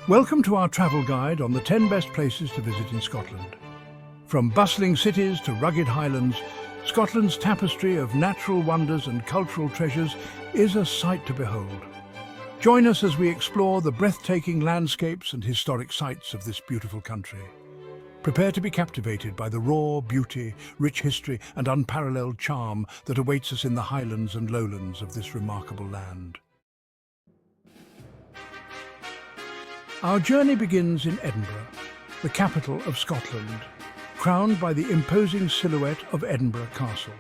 Welcome to our travel guide on the 10 best places to visit in Scotland. From bustling cities to rugged highlands, Scotland's tapestry of natural wonders and cultural treasures is a sight to behold. Join us as we explore the breathtaking landscapes and historic sites of this beautiful country. Prepare to be captivated by the raw beauty, rich history and unparalleled charm that awaits us in the highlands and lowlands of this remarkable land. Our journey begins in Edinburgh, the capital of Scotland, crowned by the imposing silhouette of Edinburgh Castle.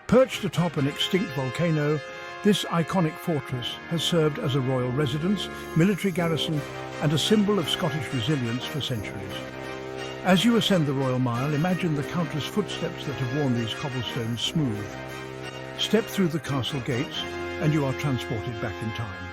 Perched atop an extinct volcano, this iconic fortress has served as a royal residence, military garrison, and a symbol of Scottish resilience for centuries. As you ascend the Royal Mile, imagine the countless footsteps that have worn these cobblestones smooth. Step through the castle gates, and you are transported back in time.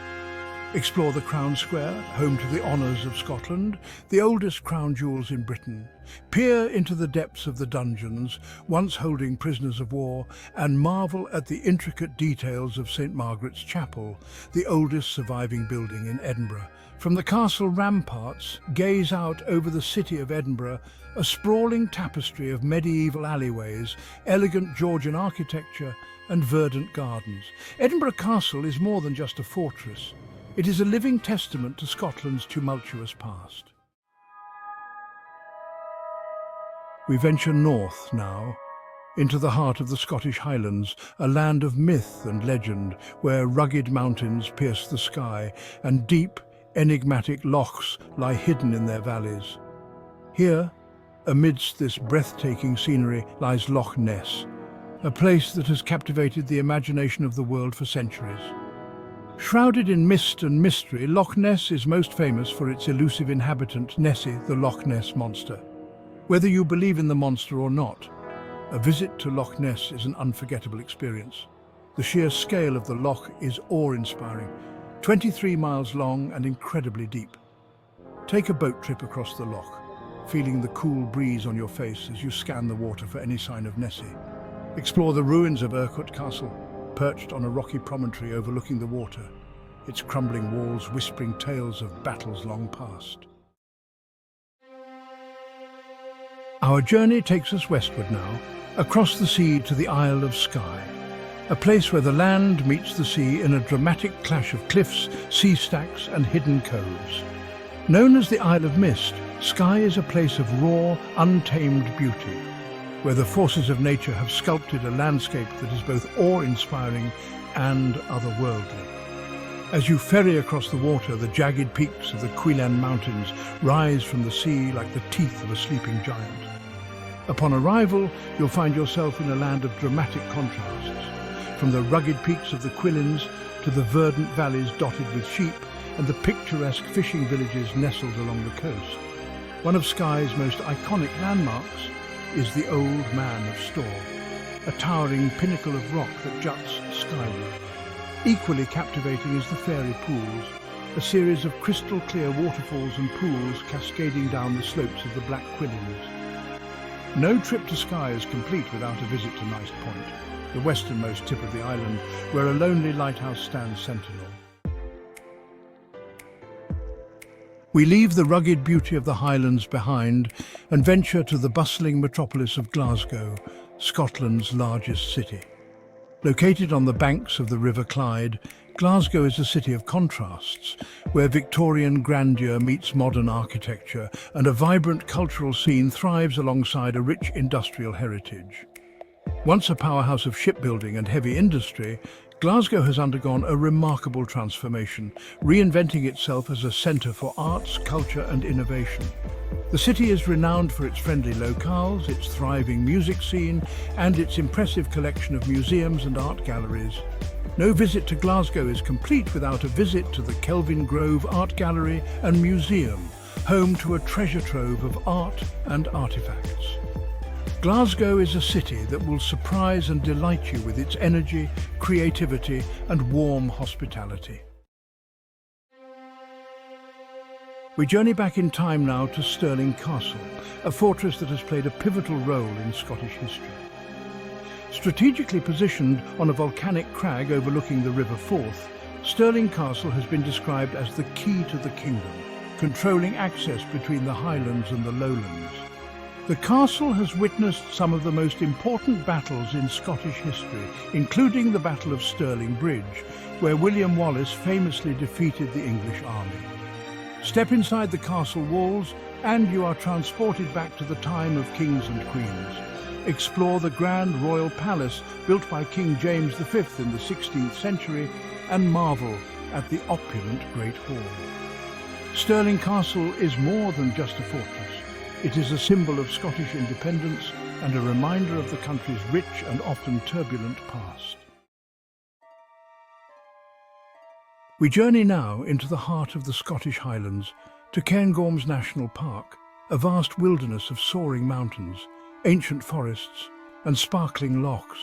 Explore the Crown Square, home to the honours of Scotland, the oldest crown jewels in Britain. Peer into the depths of the dungeons, once holding prisoners of war, and marvel at the intricate details of St Margaret's Chapel, the oldest surviving building in Edinburgh. From the castle ramparts, gaze out over the city of Edinburgh, a sprawling tapestry of medieval alleyways, elegant Georgian architecture, and verdant gardens. Edinburgh Castle is more than just a fortress. It is a living testament to Scotland's tumultuous past. We venture north now, into the heart of the Scottish Highlands, a land of myth and legend, where rugged mountains pierce the sky and deep, enigmatic lochs lie hidden in their valleys. Here, amidst this breathtaking scenery, lies Loch Ness, a place that has captivated the imagination of the world for centuries. Shrouded in mist and mystery, Loch Ness is most famous for its elusive inhabitant, Nessie, the Loch Ness Monster. Whether you believe in the monster or not, a visit to Loch Ness is an unforgettable experience. The sheer scale of the loch is awe-inspiring, 23 miles long and incredibly deep. Take a boat trip across the loch, feeling the cool breeze on your face as you scan the water for any sign of Nessie. Explore the ruins of Urquhart Castle, perched on a rocky promontory overlooking the water, its crumbling walls whispering tales of battles long past. Our journey takes us westward now, across the sea to the Isle of Skye, a place where the land meets the sea in a dramatic clash of cliffs, sea stacks and hidden coves. Known as the Isle of Mist, Skye is a place of raw, untamed beauty, where the forces of nature have sculpted a landscape that is both awe-inspiring and otherworldly. As you ferry across the water, the jagged peaks of the Cuillin Mountains rise from the sea like the teeth of a sleeping giant. Upon arrival, you'll find yourself in a land of dramatic contrasts, from the rugged peaks of the Cuillins to the verdant valleys dotted with sheep and the picturesque fishing villages nestled along the coast. One of Skye's most iconic landmarks is the Old Man of Storr, a towering pinnacle of rock that juts skyward. Equally captivating is the Fairy Pools, a series of crystal-clear waterfalls and pools cascading down the slopes of the Black Cuillins. No trip to Skye is complete without a visit to Nice Point, the westernmost tip of the island, where a lonely lighthouse stands sentinel. We leave the rugged beauty of the Highlands behind and venture to the bustling metropolis of Glasgow, Scotland's largest city. Located on the banks of the River Clyde, Glasgow is a city of contrasts, where Victorian grandeur meets modern architecture and a vibrant cultural scene thrives alongside a rich industrial heritage. Once a powerhouse of shipbuilding and heavy industry, Glasgow has undergone a remarkable transformation, reinventing itself as a centre for arts, culture and innovation. The city is renowned for its friendly locales, its thriving music scene and its impressive collection of museums and art galleries. No visit to Glasgow is complete without a visit to the Kelvin Grove Art Gallery and Museum, home to a treasure trove of art and artefacts. Glasgow is a city that will surprise and delight you with its energy, creativity and warm hospitality. We journey back in time now to Stirling Castle, a fortress that has played a pivotal role in Scottish history. Strategically positioned on a volcanic crag overlooking the River Forth, Stirling Castle has been described as the key to the kingdom, controlling access between the highlands and the lowlands. The castle has witnessed some of the most important battles in Scottish history, including the Battle of Stirling Bridge, where William Wallace famously defeated the English army. Step inside the castle walls and you are transported back to the time of kings and queens. Explore the grand royal palace built by King James V in the 16th century and marvel at the opulent Great Hall. Stirling Castle is more than just a fortress. It is a symbol of Scottish independence and a reminder of the country's rich and often turbulent past. We journey now into the heart of the Scottish Highlands to Cairngorms National Park, a vast wilderness of soaring mountains, ancient forests and sparkling lochs.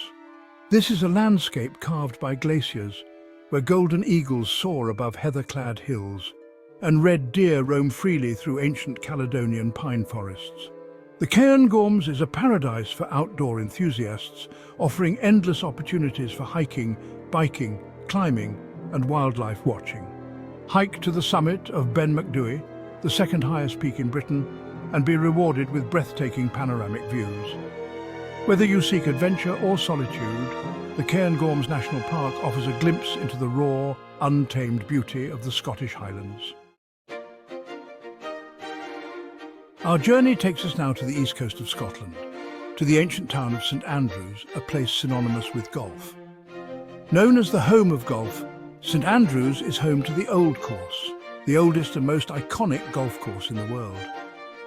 This is a landscape carved by glaciers, where golden eagles soar above heather-clad hills and red deer roam freely through ancient Caledonian pine forests. The Cairngorms is a paradise for outdoor enthusiasts, offering endless opportunities for hiking, biking, climbing and wildlife watching. Hike to the summit of Ben Macdui, the second highest peak in Britain, and be rewarded with breathtaking panoramic views. Whether you seek adventure or solitude, the Cairngorms National Park offers a glimpse into the raw, untamed beauty of the Scottish Highlands. Our journey takes us now to the east coast of Scotland, to the ancient town of St Andrews, a place synonymous with golf. Known as the home of golf, St Andrews is home to the Old Course, the oldest and most iconic golf course in the world.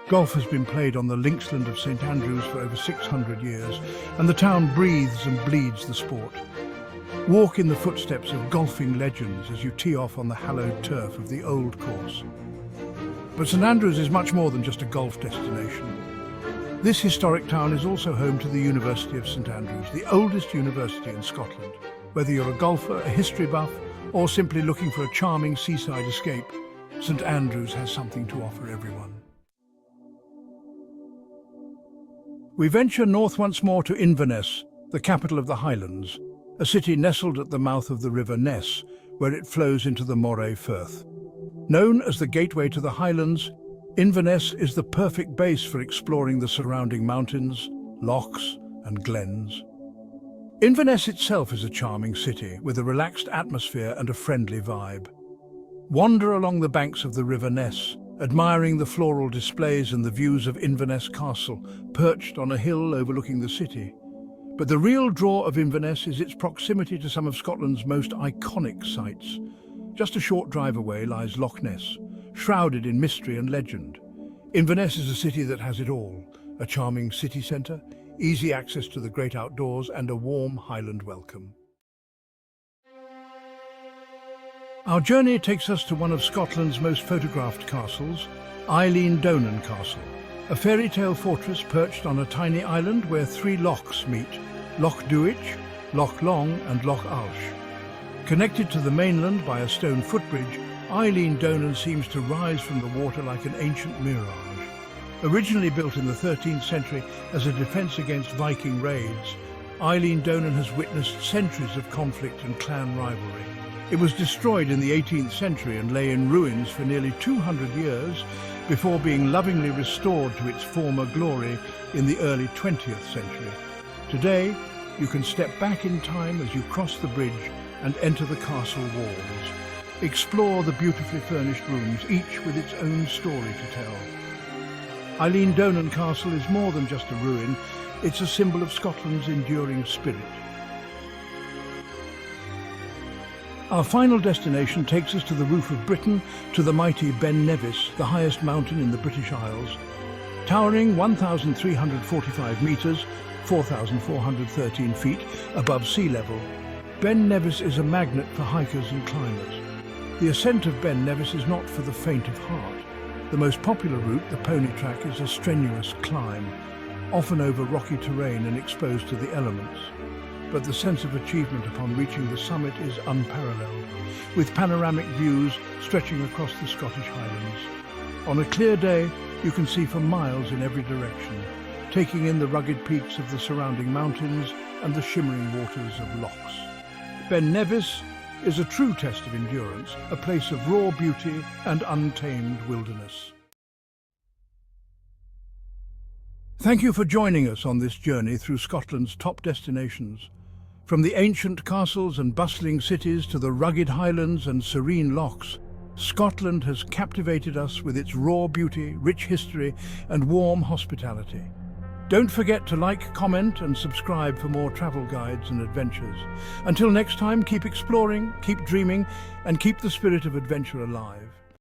Golf has been played on the linksland of St Andrews for over 600 years, and the town breathes and bleeds the sport. Walk in the footsteps of golfing legends as you tee off on the hallowed turf of the Old Course. But St Andrews is much more than just a golf destination. This historic town is also home to the University of St Andrews, the oldest university in Scotland. Whether you're a golfer, a history buff, or simply looking for a charming seaside escape, St Andrews has something to offer everyone. We venture north once more to Inverness, the capital of the Highlands, a city nestled at the mouth of the River Ness, where it flows into the Moray Firth. Known as the gateway to the Highlands, Inverness is the perfect base for exploring the surrounding mountains, lochs and glens. Inverness itself is a charming city with a relaxed atmosphere and a friendly vibe. Wander along the banks of the River Ness, admiring the floral displays and the views of Inverness Castle, perched on a hill overlooking the city. But the real draw of Inverness is its proximity to some of Scotland's most iconic sites. Just a short drive away lies Loch Ness, shrouded in mystery and legend. Inverness is a city that has it all: a charming city centre, easy access to the great outdoors and a warm Highland welcome. Our journey takes us to one of Scotland's most photographed castles, Eilean Donan Castle, a fairy tale fortress perched on a tiny island where three lochs meet: Loch Duich, Loch Long and Loch Alsh. Connected to the mainland by a stone footbridge, Eilean Donan seems to rise from the water like an ancient mirage. Originally built in the 13th century as a defence against Viking raids, Eilean Donan has witnessed centuries of conflict and clan rivalry. It was destroyed in the 18th century and lay in ruins for nearly 200 years before being lovingly restored to its former glory in the early 20th century. Today, you can step back in time as you cross the bridge and enter the castle walls. Explore the beautifully furnished rooms, each with its own story to tell. Eilean Donan Castle is more than just a ruin, it's a symbol of Scotland's enduring spirit. Our final destination takes us to the roof of Britain, to the mighty Ben Nevis, the highest mountain in the British Isles. Towering 1,345 metres, 4,413 feet above sea level, Ben Nevis is a magnet for hikers and climbers. The ascent of Ben Nevis is not for the faint of heart. The most popular route, the pony track, is a strenuous climb, often over rocky terrain and exposed to the elements. But the sense of achievement upon reaching the summit is unparalleled, with panoramic views stretching across the Scottish Highlands. On a clear day, you can see for miles in every direction, taking in the rugged peaks of the surrounding mountains and the shimmering waters of lochs. Ben Nevis, is a true test of endurance, a place of raw beauty and untamed wilderness. Thank you for joining us on this journey through Scotland's top destinations. From the ancient castles and bustling cities to the rugged highlands and serene lochs, Scotland has captivated us with its raw beauty, rich history, and warm hospitality. Don't forget to like, comment, and subscribe for more travel guides and adventures. Until next time, keep exploring, keep dreaming, and keep the spirit of adventure alive.